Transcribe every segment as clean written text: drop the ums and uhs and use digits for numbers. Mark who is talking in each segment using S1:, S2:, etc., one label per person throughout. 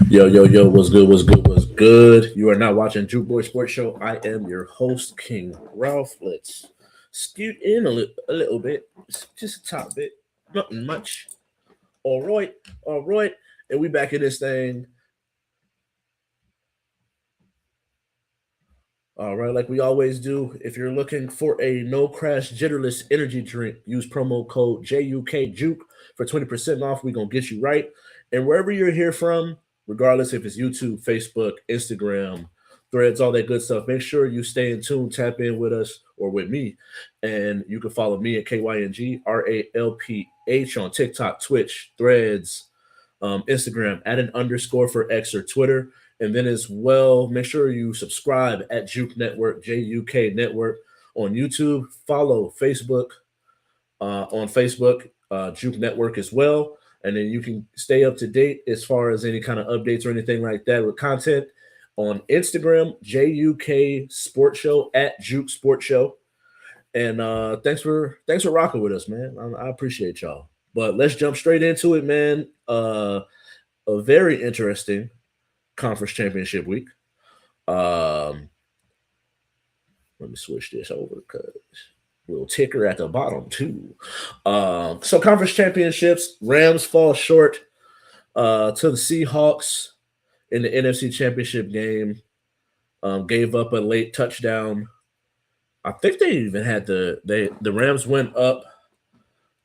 S1: Yo, yo, yo, what's good, what's good, what's good? You are now watching Juke Boy Sports Show. I am your host, Kyng Ralph. Let's scoot in a little bit, just a top bit, nothing much. All right. And we back in this thing. All right, like we always do. If you're looking for a no crash jitterless energy drink, use promo code JUK for 20% off. We're going to get you right. And wherever you're here from, regardless if it's YouTube, Facebook, Instagram, threads, all that good stuff, make sure you stay in tune, tap in with us or with me. And you can follow me at KYNGRALPH on TikTok, Twitch, threads, Instagram, add an underscore for X or Twitter. And then as well, make sure you subscribe at Juke Network, JUK Network on YouTube. Follow Facebook on Facebook, Juke Network as well. And then you can stay up to date as far as any kind of updates or anything like that with content on Instagram, JUK Sports Show at Juke Sports Show. And thanks for rocking with us, man. I appreciate y'all. But let's jump straight into it, man. A very interesting conference championship week. Um, Let me switch this over because little ticker at the bottom too. So conference championships, Rams fall short to the Seahawks in the NFC Championship game. Gave up a late touchdown. I think they even had the Rams went up.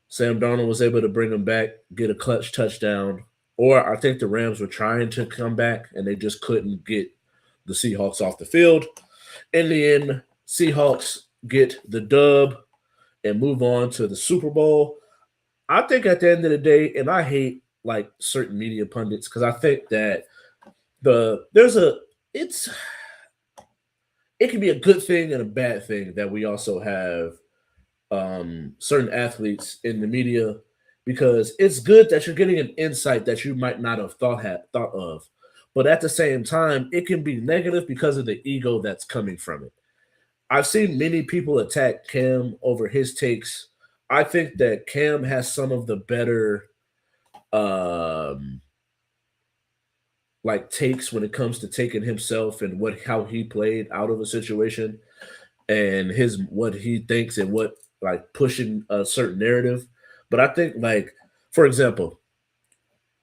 S1: Sam Darnold was able to bring them back, get a clutch touchdown. Or I think the Rams were trying to come back and they just couldn't get the Seahawks off the field. In the end, Seahawks get the dub and move on to the Super Bowl. I think at the end of the day, and I hate like certain media pundits because I think that it's it can be a good thing and a bad thing that we also have certain athletes in the media because it's good that you're getting an insight that you might not have thought of, but at the same time, it can be negative because of the ego that's coming from it. I've seen many people attack Cam over his takes. I think that Cam has some of the better um like takes when it comes to taking himself and what how he played out of a situation and his what he thinks and what like pushing a certain narrative. But I think like for example,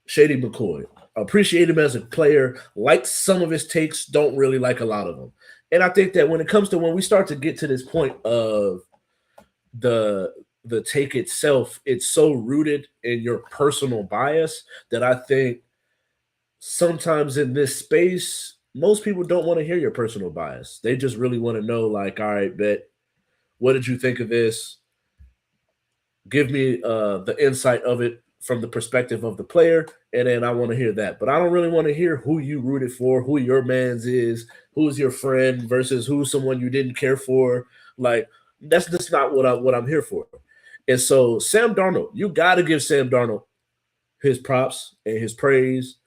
S1: Shady McCoy, appreciate him as a player, like some of his takes, don't really like a lot of them. And I think that when it comes to when we start to get to this point of the the take itself, it's so rooted in your personal bias that I think sometimes in this space, most people don't want to hear your personal bias. They just really want to know, like, all right, bet, what did you think of this? Give me the insight of it from the perspective of the player, and then I want to hear that. But I don't really want to hear who you rooted for, who your man's is, who's your friend versus who's someone you didn't care for. Like that's just not what I'm here for. And so Sam Darnold, you got to give Sam Darnold his props and his praise.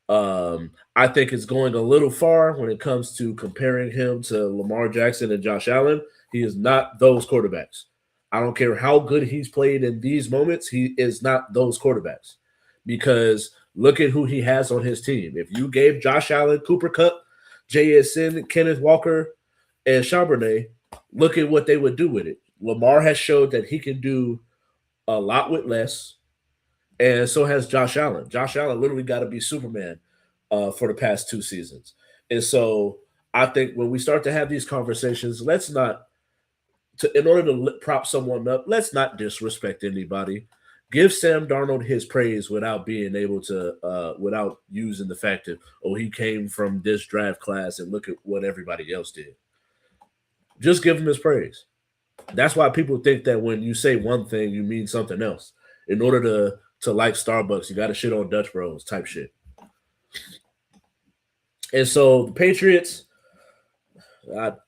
S1: I think it's going a little far when it comes to comparing him to Lamar Jackson and Josh Allen. He is not those quarterbacks. I don't care how good he's played in these moments. He is not those quarterbacks because look at who he has on his team. If you gave Josh Allen, Cooper Cup, JSN, Kenneth Walker, and Charbonnet, look at what they would do with it. Lamar has showed that he can do a lot with less, and so has Josh Allen. Josh Allen literally got to be Superman for the past 2 seasons. And so I think when we start to have these conversations, let's not in order to prop someone up, let's not disrespect anybody. Give Sam Darnold his praise without being able to, without using the fact that, oh, he came from this draft class and look at what everybody else did. Just give him his praise. That's why people think that when you say one thing, you mean something else. In order to like Starbucks, you got to shit on Dutch Bros type shit. And so the Patriots,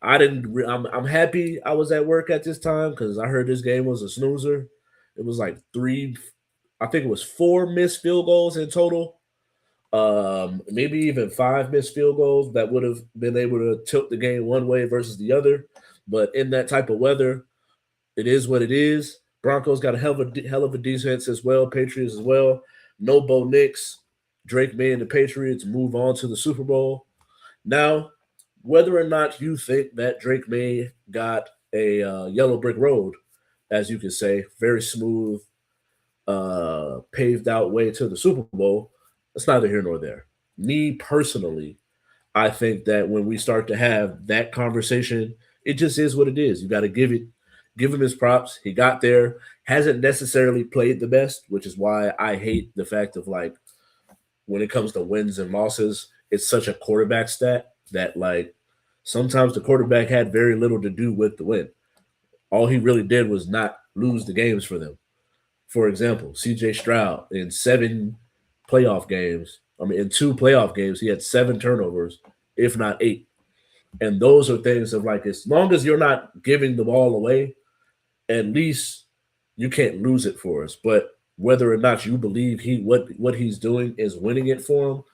S1: I didn't. I'm happy I was at work at this time because I heard this game was a snoozer. It was like three, I think it was four missed field goals in total. Maybe even five missed field goals that would have been able to tilt the game one way versus the other. But in that type of weather, it is what it is. Broncos got a hell of a defense as well. Patriots as well. No Bo Nix. Drake May and the Patriots move on to the Super Bowl. Now, whether or not you think that Drake May got a yellow brick road, as you could say, very smooth, paved out way to the Super Bowl, that's neither here nor there. Me personally, I think that when we start to have that conversation, it just is what it is. You got to give him his props. He got there, hasn't necessarily played the best, which is why I hate the fact of like when it comes to wins and losses, it's such a quarterback stat that like sometimes the quarterback had very little to do with the win. All he really did was not lose the games for them. For example, CJ Stroud in in two playoff games, he had seven turnovers, if not eight. And those are things of like, as long as you're not giving the ball away, at least you can't lose it for us. But whether or not you believe what he's doing is winning it for him,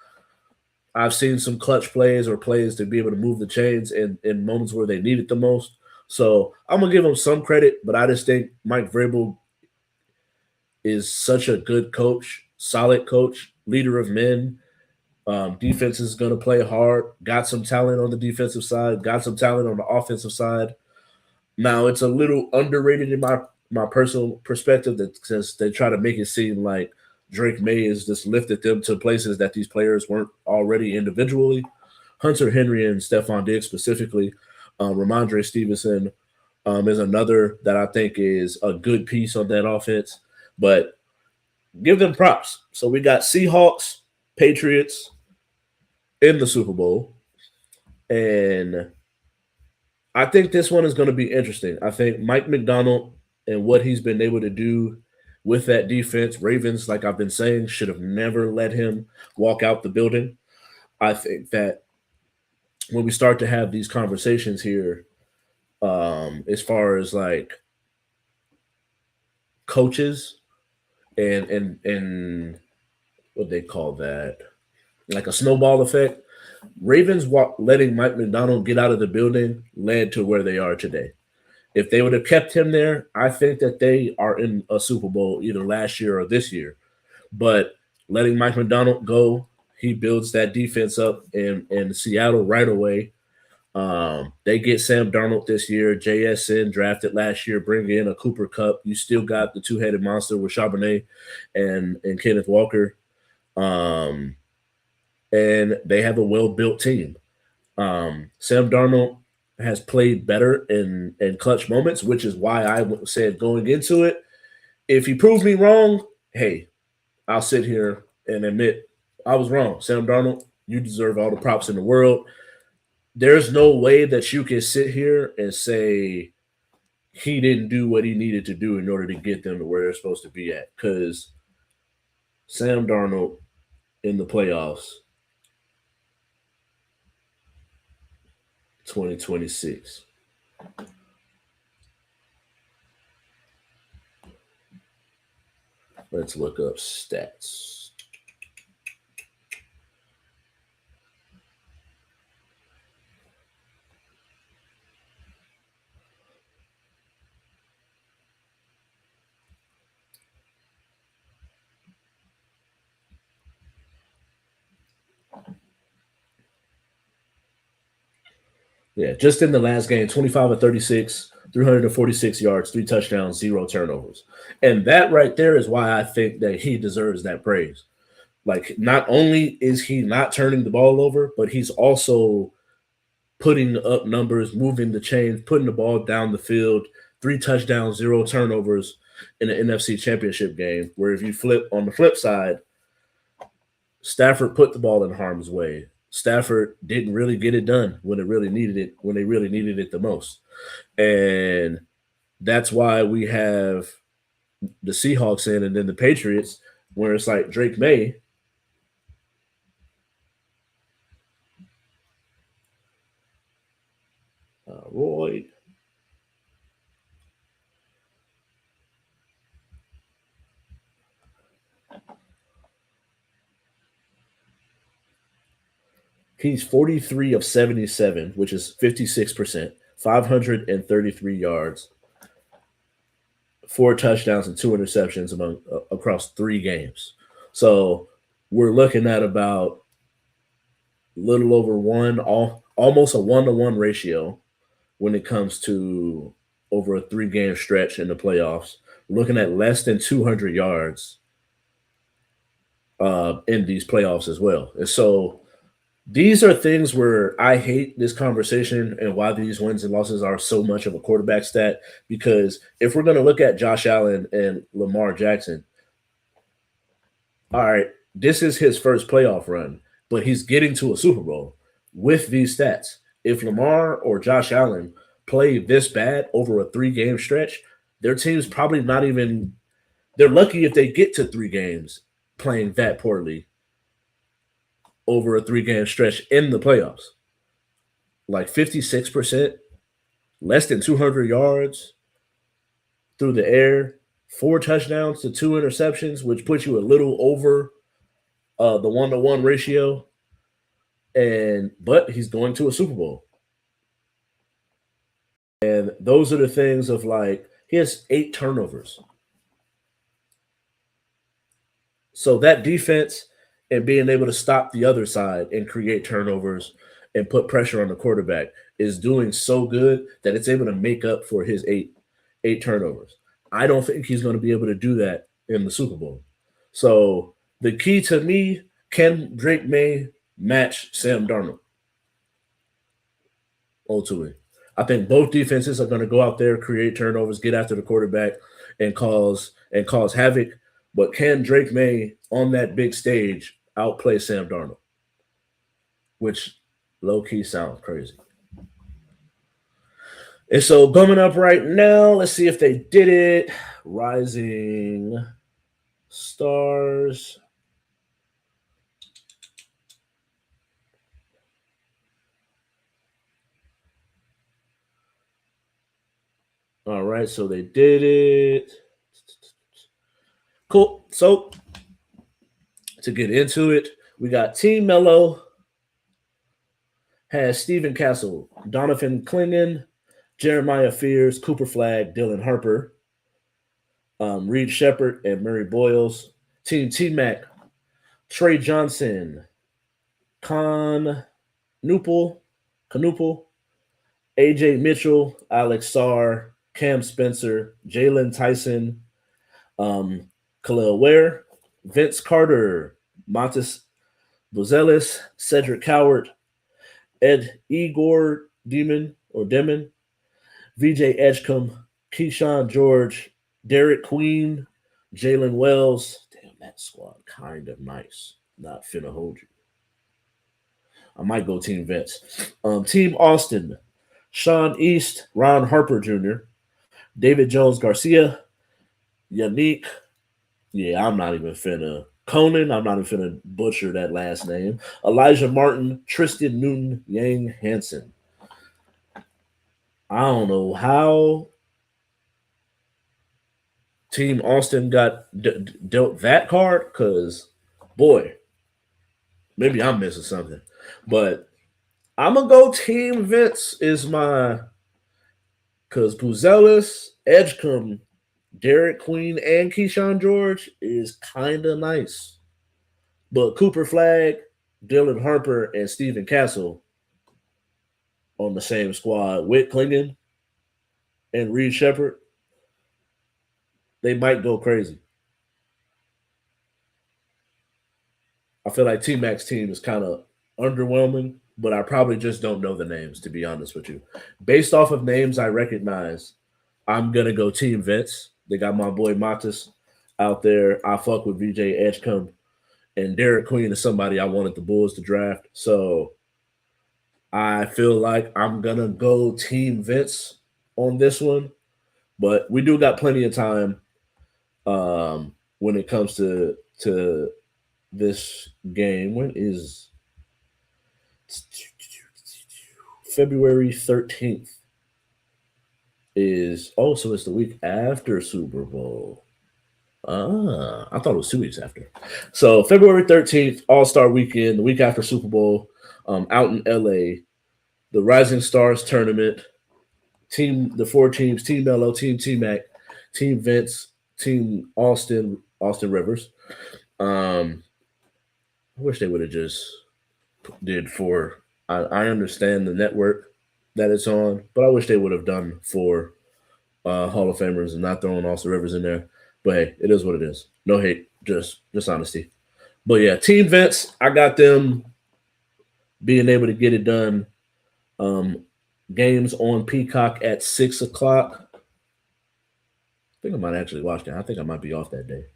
S1: I've seen some clutch plays or plays to be able to move the chains in moments where they need it the most. So I'm gonna give him some credit, but I just think Mike Vrabel is such a good coach, solid coach, leader of men. Defense is going to play hard. Got some talent on the defensive side. Got some talent on the offensive side. Now it's a little underrated in my personal perspective that since they try to make it seem like Drake May has just lifted them to places that these players weren't already individually. Hunter Henry and Stephon Diggs specifically, Ramondre Stevenson is another that I think is a good piece on that offense. But give them props. So we got Seahawks, Patriots in the Super Bowl. And I think this one is going to be interesting. I think Mike McDonald and what he's been able to do with that defense, Ravens, like I've been saying, should have never let him walk out the building. I think that when we start to have these conversations here, as far as like coaches and what they call that, like a snowball effect. Ravens letting Mike McDonald get out of the building led to where they are today. If they would have kept him there, I think that they are in a Super Bowl either last year or this year. But letting Mike McDonald go, he builds that defense up in Seattle right away. They get Sam Darnold this year, JSN drafted last year, bring in a Cooper Cup. You still got the two-headed monster with Charbonnet and Kenneth Walker. And they have a well-built team. Sam Darnold has played better in clutch moments, which is why I said going into it, if he proves me wrong, hey, I'll sit here and admit I was wrong. Sam Darnold, you deserve all the props in the world. There's no way that you can sit here and say he didn't do what he needed to do in order to get them to where they're supposed to be at. Because Sam Darnold in the playoffs 2026. Let's look up stats. Yeah, just in the last game, 25 of 36, 346 yards, three touchdowns, zero turnovers. And that right there is why I think that he deserves that praise. Like, not only is he not turning the ball over, but he's also putting up numbers, moving the chains, putting the ball down the field, three touchdowns, zero turnovers in the NFC Championship game. Where if you flip on the flip side, Stafford put the ball in harm's way. Stafford didn't really get it done when it really needed it, when they really needed it the most. And that's why we have the Seahawks in and then the Patriots, where it's like Drake May. Roy. He's 43 of 77, which is 56%, 533 yards, four touchdowns and two interceptions among across three games. So we're looking at about a little over almost a 1-to-1 ratio when it comes to over a 3 game stretch in the playoffs. Looking at less than 200 yards in these playoffs as well. And so these are things where I hate this conversation and why these wins and losses are so much of a quarterback stat. Because if we're going to look at Josh Allen and Lamar Jackson, all right, this is his first playoff run, but he's getting to a Super Bowl with these stats. If Lamar or Josh Allen play this bad over a 3 game stretch, their team's probably not even, they're lucky if they get to 3 games playing that poorly over a 3 game stretch in the playoffs. Like 56%, less than 200 yards through the air, 4 touchdowns to 2 interceptions, which puts you a little over the 1-to-1 ratio. But he's going to a Super Bowl. And those are the things of like, he has 8 turnovers. So that defense and being able to stop the other side and create turnovers and put pressure on the quarterback is doing so good that it's able to make up for his eight turnovers. I don't think he's going to be able to do that in the Super Bowl. So the key to me, can Drake May match Sam Darnold? Ultimately, I think both defenses are going to go out there, create turnovers, get after the quarterback, and cause havoc. But can Drake May on that big stage outplay Sam Darnold? Which low key sounds crazy. And so coming up right now, let's see if they did it. Rising Stars. All right, so they did it. Cool. So to get into it, we got Team Mello has Stephen Castle, Donovan Clingan, Jeremiah Fears, Cooper Flagg, Dylan Harper, Reed Shepard, and Murray Boyles. Team T Mac, Trey Johnson, Canuple, AJ Mitchell, Alex Sarr, Cam Spencer, Jalen Tyson, Khalil Ware, Vince Carter, Montes Buzelis, Cedric Coward, Igor Demon, VJ Edgecombe, Keyshawn George, Derek Queen, Jalen Wells. Damn, that squad kind of nice. Not finna hold you. I might go Team Vince. Team Austin, Sean East, Ron Harper Jr., David Jones Garcia, Yannick. Yeah, I'm not even finna. Conan, I'm not even finna butcher that last name. Elijah Martin, Tristan Newton, Yang Hansen. I don't know how Team Austin got dealt that card because, boy, maybe I'm missing something. But I'm going to go Team Vince is my, because Buzelis, Edgecombe, Derek Queen, and Keyshawn George is kind of nice. But Cooper Flagg, Dylan Harper, and Stephen Castle on the same squad with Clingan and Reed Shepard, they might go crazy. I feel like T Mac's team is kind of underwhelming, but I probably just don't know the names, to be honest with you. Based off of names I recognize, I'm going to go Team Vince. They got my boy Matas out there. I fuck with VJ Edgecombe. And Derek Queen is somebody I wanted the Bulls to draft. So I feel like I'm going to go Team Vince on this one. But we do got plenty of time when it comes to this game. When is February 13th? So it's the week after Super Bowl. I thought it was 2 weeks after. So February 13th, All-Star Weekend, the week after Super Bowl, out in LA, the Rising Stars tournament. The 4 teams: Team Mello, Team T Mac, Team Vince, Team Austin Rivers. I wish they would have just did four. I understand the network that it's on, but I wish they would have done four Hall of Famers and not throwing Austin Rivers in there. But hey, it is what it is. No hate, just honesty. But yeah, team vents. I got them being able to get it done. Um, Games on Peacock at 6 o'clock. I think I might actually watch that. I think I might be off that day.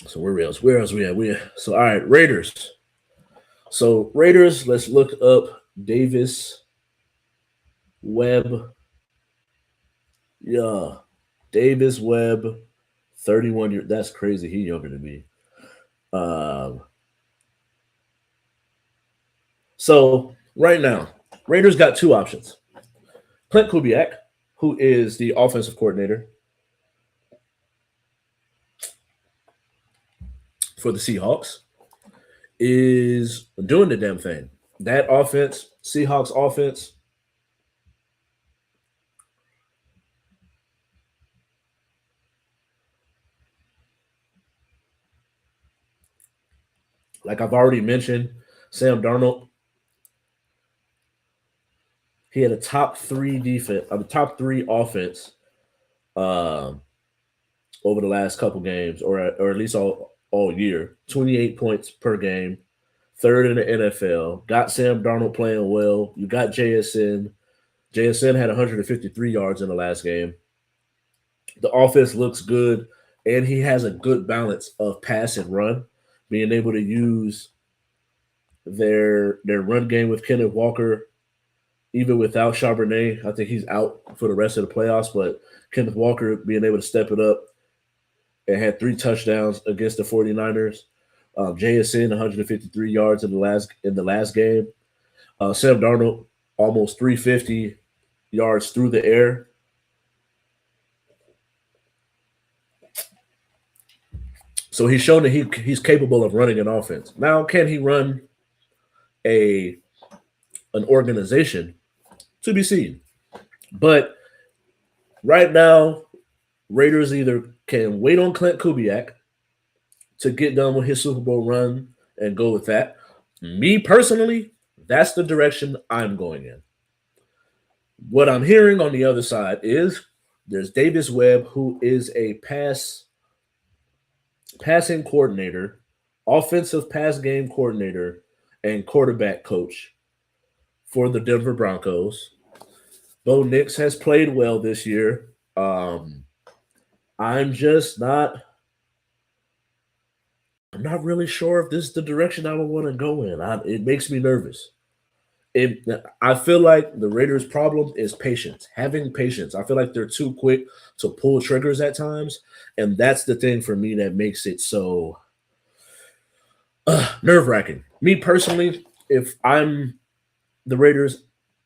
S1: So where else we at? So all right, Raiders. So Raiders, let's look up Davis Webb. Yeah. Davis Webb, 31 years. That's crazy. He younger than me. Um, so right now, Raiders got two options. Clint Kubiak, who is the offensive coordinator for the Seahawks, is doing the damn thing. That offense, Seahawks offense, like I've already mentioned, Sam Darnold, he had a top three defense, the top three offense um, over the last couple games, or at least all year. 28 points per game, third in the NFL. Got Sam Darnold playing well. You got JSN. JSN had 153 yards in the last game. The offense looks good, and he has a good balance of pass and run, being able to use their run game with Kenneth Walker, even without Charbonnet. I think he's out for the rest of the playoffs, but Kenneth Walker being able to step it up and had 3 touchdowns against the 49ers. JSN 153 yards in the last game. Sam Darnold almost 350 yards through the air. So he's shown that he's capable of running an offense. Now, can he run a an organization? To be seen. But right now, Raiders either can wait on Clint Kubiak to get done with his Super Bowl run and go with that. Me personally, that's the direction I'm going in. What I'm hearing on the other side is there's Davis Webb, who is a passing coordinator, offensive pass game coordinator, and quarterback coach for the Denver Broncos. Bo Nix has played well this year. I'm just not. I'm not really sure if this is the direction I would want to go in. It makes me nervous. I feel like the Raiders' problem is patience, having patience. I feel like they're too quick to pull triggers at times, and that's the thing for me that makes it so nerve wracking. Me personally, if I'm the Raiders,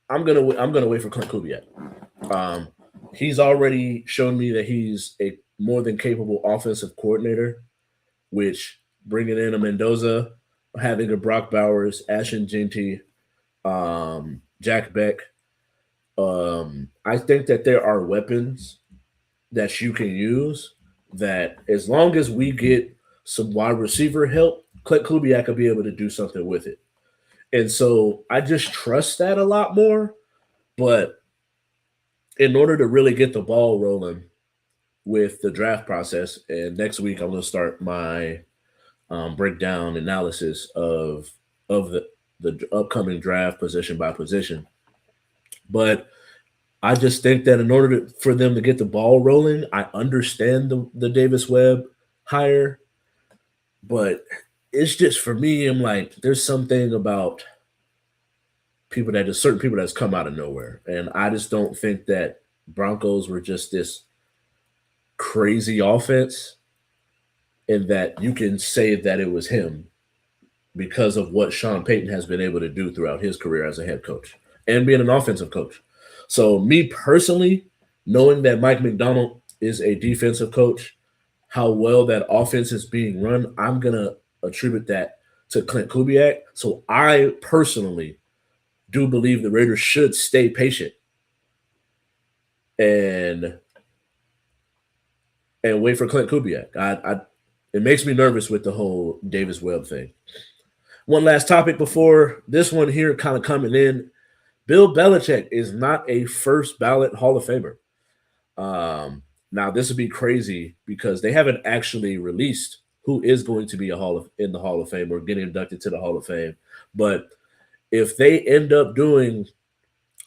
S1: I'm gonna wait for Clint Kubiak. Um, he's already shown me that he's a more than capable offensive coordinator, which bringing in a Mendoza, having a Brock Bowers, Ashton Genty, Jack Beck. I think that there are weapons that you can use that as long as we get some wide receiver help, Clint Kubiak will be able to do something with it. And so I just trust that a lot more. But in order to really get the ball rolling with the draft process, and next week I'm going to start my breakdown analysis of the upcoming draft position by position. But I just think that in order for them to get the ball rolling, I understand the Davis Webb hire, but it's just for me. I'm like, there's something about certain people that's come out of nowhere, and I just don't think that Broncos were just this crazy offense, and that you can say that it was him because of what Sean Payton has been able to do throughout his career as a head coach and being an offensive coach. So, me personally, knowing that Mike McDonald is a defensive coach, how well that offense is being run, I'm going to attribute that to Clint Kubiak. So, I personally do believe the Raiders should stay patient and wait for Clint Kubiak. It makes me nervous with the whole Davis Webb thing. One last topic before this one here kind of coming in. Bill Belichick is not a first ballot Hall of Famer. Now this would be crazy because they haven't actually released who is going to be in the Hall of Fame or getting inducted to the Hall of Fame. But if they end up doing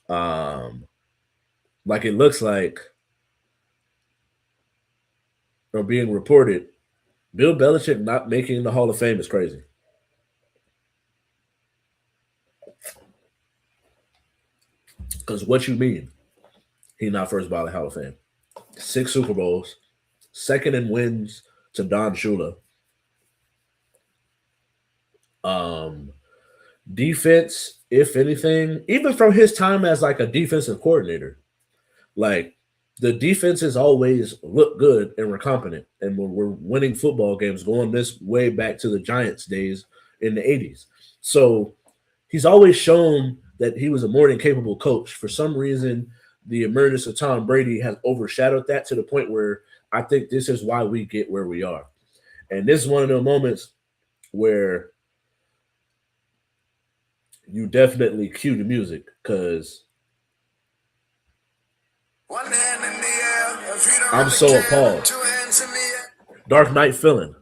S1: like it looks like or being reported, Bill Belichick not making the Hall of Fame is crazy. Because what you mean? He not first ballot Hall of Fame. 6 Super Bowls, second in wins to Don Shula. Um, Defense, if anything, even from his time as like a defensive coordinator, like the defenses always look good and we're competent, and we're winning football games going this way back to the Giants days in the 80s. So he's always shown that he was a more than capable coach. For some reason, the emergence of Tom Brady has overshadowed that to the point where I think this is why we get where we are. And this is one of the moments where you definitely cue the music because I'm so appalled. Dark Knight villain.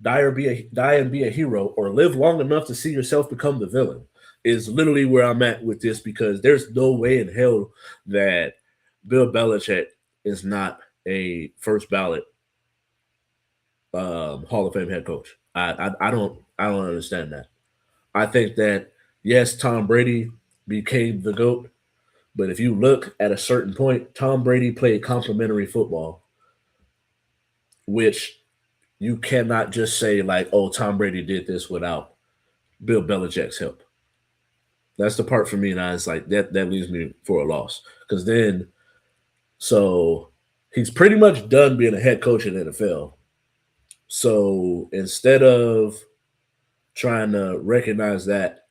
S1: Die and be a hero, or live long enough to see yourself become the villain is literally where I'm at with this because there's no way in hell that Bill Belichick is not a first ballot Hall of Fame head coach. I don't understand that. I think that yes, Tom Brady became the GOAT, but if you look at a certain point, Tom Brady played complementary football, which you cannot just say like, "Oh, Tom Brady did this without Bill Belichick's help." That's the part for me, and I was like, that leaves me for a loss because then, so he's pretty much done being a head coach in the NFL. So instead of trying to recognize that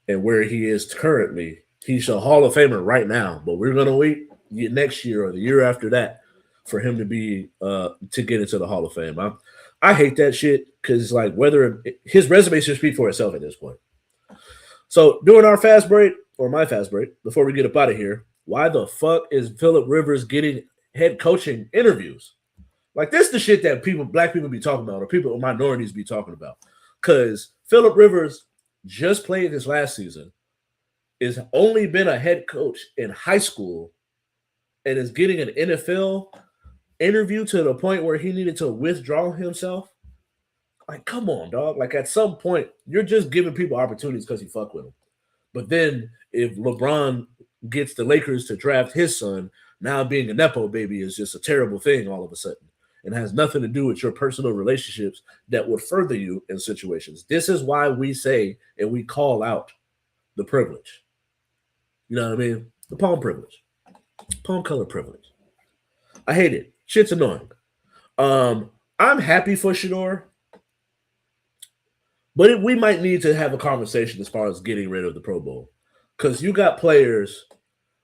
S1: and where he is currently, he's a Hall of Famer right now. But we're gonna wait next year or the year after that for him to be to get into the Hall of Fame. I hate that shit because like whether his resume should speak for itself at this point. So during our fast break or my fast break, before we get up out of here, why the fuck is Philip Rivers getting head coaching interviews? Like this is the shit that black people be talking about, or people, or minorities be talking about. Because Philip Rivers just played this last season, is only been a head coach in high school, and is getting an NFL interview to the point where he needed to withdraw himself. Like, come on, dog. Like at some point, you're just giving people opportunities because you fuck with them. But then if LeBron gets the Lakers to draft his son, now being a Nepo baby is just a terrible thing all of a sudden. It has nothing to do with your personal relationships that would further you in situations. This is why we say and we call out the privilege. You know what I mean? The palm privilege. Palm color privilege. I hate it. Shit's annoying. I'm happy for Shador, but we might need to have a conversation as far as getting rid of the Pro Bowl. Because you got players,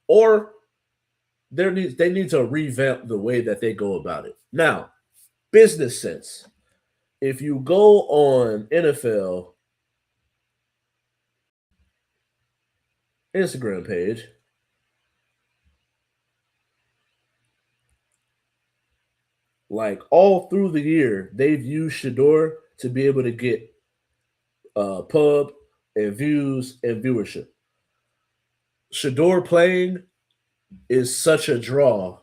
S1: or they need to revamp the way that they go about it. Now, business sense. If you go on NFL Instagram page, like all through the year, they've used Shador to be able to get pub and views and viewership. Shador playing is such a draw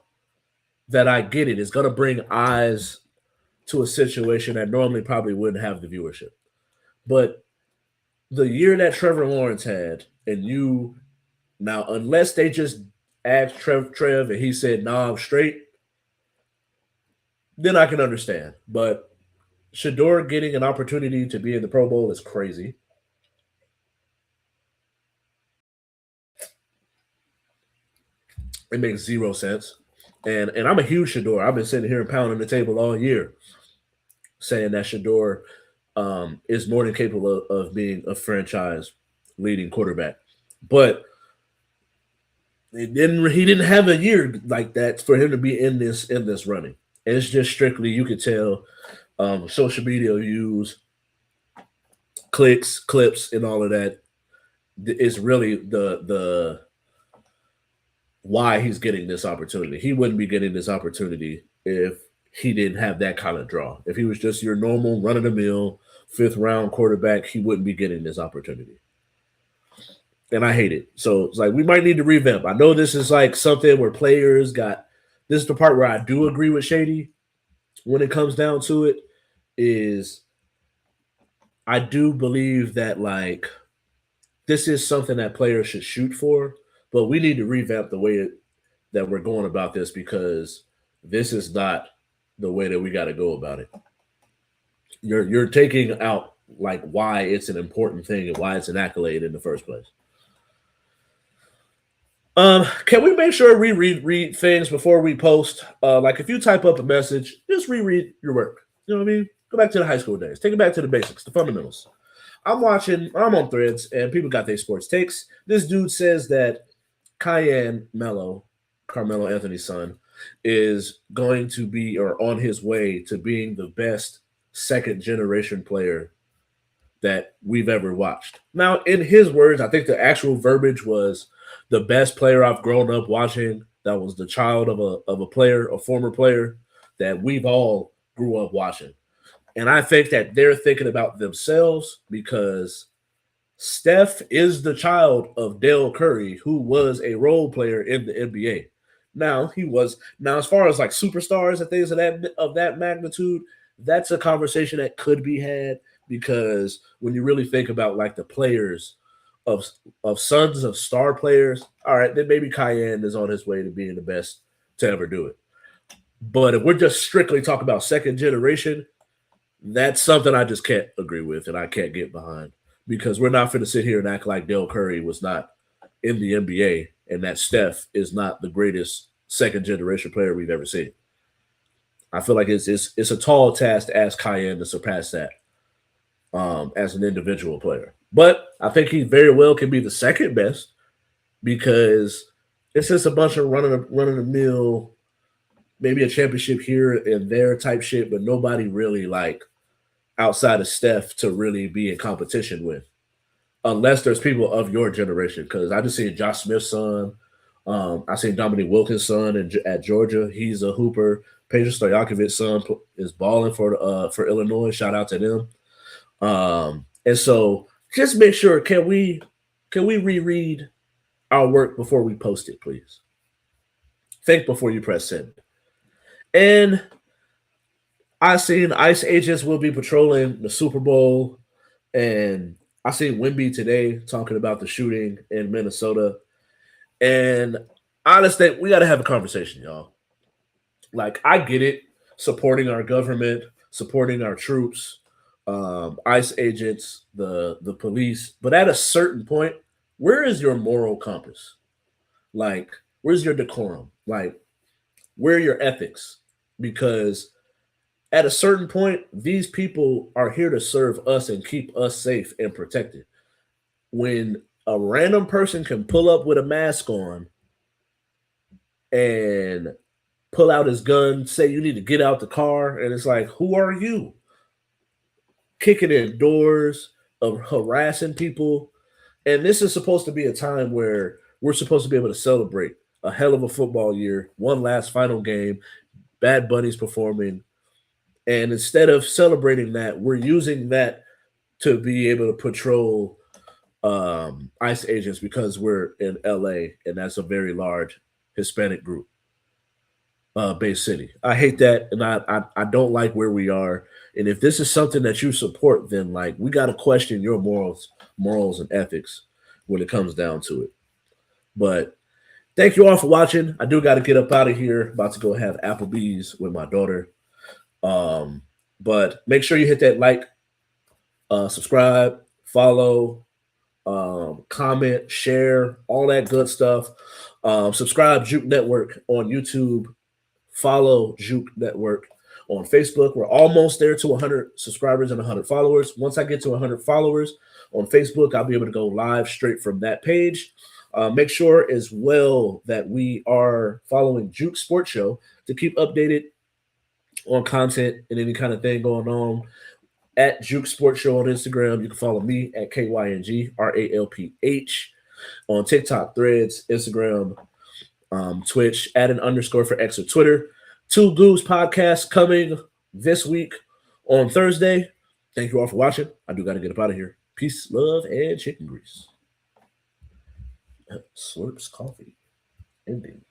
S1: that I get it. It's going to bring eyes to a situation that normally probably wouldn't have the viewership. But the year that Trevor Lawrence had, and you now, unless they just asked Trev and he said, "Nah, I'm straight," then I can understand. But Shador getting an opportunity to be in the Pro Bowl is crazy. It makes zero sense. And I'm a huge Shador. I've been sitting here and pounding the table all year saying that Shador is more than capable of being a franchise leading quarterback. But he didn't have a year like that for him to be in this running. And it's just strictly, you could tell social media views, clicks, clips, and all of that is really the why he's getting this opportunity. He wouldn't be getting this opportunity if he didn't have that kind of draw. If he was just your normal run of the mill fifth round quarterback, he wouldn't be getting this opportunity. And I hate it. So it's like we might need to revamp. I know this is like something where players got this is the part where I do agree with Shady when it comes down to it, is I do believe that like this is something that players should shoot for, but we need to revamp the way that we're going about this because this is not the way that we got to go about it. You're taking out like why it's an important thing and why it's an accolade in the first place. Can we make sure we read things before we post? Like if you type up a message, just reread your work. You know what I mean? Go back to the high school days. Take it back to the basics, the fundamentals. I'm on Threads, and people got their sports takes. This dude says that Carmelo Anthony's son, is going to be or on his way to being the best second generation player that we've ever watched. Now, in his words, I think the actual verbiage was the best player I've grown up watching. That was the child of a player, a former player that we've all grew up watching. And I think that they're thinking about themselves because Steph is the child of Dale Curry, who was a role player in the NBA. Now as far as like superstars and things of that magnitude, that's a conversation that could be had because when you really think about like the players of sons of star players, all right, then maybe Cayenne is on his way to being the best to ever do it. But if we're just strictly talking about second generation, that's something I just can't agree with and I can't get behind because we're not going to sit here and act like Dale Curry was not in the NBA and that Steph is not the greatest second generation player we've ever seen. I feel like it's a tall task to ask Cayenne to surpass that as an individual player. But I think he very well can be the second best because it's just a bunch of running the mill, maybe a championship here and there type shit, but nobody really like outside of Steph to really be in competition with, unless there's people of your generation. Because I just seen Josh Smith's son. I seen Dominique Wilkins' son at Georgia. He's a hooper. Pedro Stojakovic's son is balling for Illinois. Shout out to them. And so just make sure, can we reread our work before we post it, please? Think before you press send. And I seen ICE agents will be patrolling the Super Bowl, and I seen Wimby today talking about the shooting in Minnesota. And honestly, we got to have a conversation, y'all. Like, I get it, supporting our government, supporting our troops, ICE agents, the police, but at a certain point, where is your moral compass? Like, where's your decorum? Like, where are your ethics? Because at a certain point, these people are here to serve us and keep us safe and protected. When a random person can pull up with a mask on and pull out his gun, say you need to get out the car, and it's like, who are you? Kicking in doors, of harassing people. And this is supposed to be a time where we're supposed to be able to celebrate a hell of a football year, one last final game, Bad Bunny's performing. And instead of celebrating that, we're using that to be able to patrol ICE agents because we're in LA and that's a very large Hispanic group based city. I hate that, and I don't like where we are. And if this is something that you support, then like we got to question your morals and ethics when it comes down to it. But thank you all for watching. I do got to get up out of here. About to go have Applebee's with my daughter. But make sure you hit that like, subscribe, follow, comment, share, all that good stuff. Subscribe Juke Network on YouTube. Follow Juke Network on Facebook. We're almost there to 100 subscribers and 100 followers. Once I get to 100 followers on Facebook, I'll be able to go live straight from that page. Make sure as well that we are following Juke Sports Show to keep updated on content and any kind of thing going on, at Juke Sports Show on Instagram. You can follow me at KYNGRALPH on TikTok, Threads, Instagram, Twitch, add an underscore for X or Twitter. Two Goose podcast coming this week on Thursday. Thank you all for watching. I do got to get up out of here. Peace, love, and chicken grease. Slurps coffee. Ending.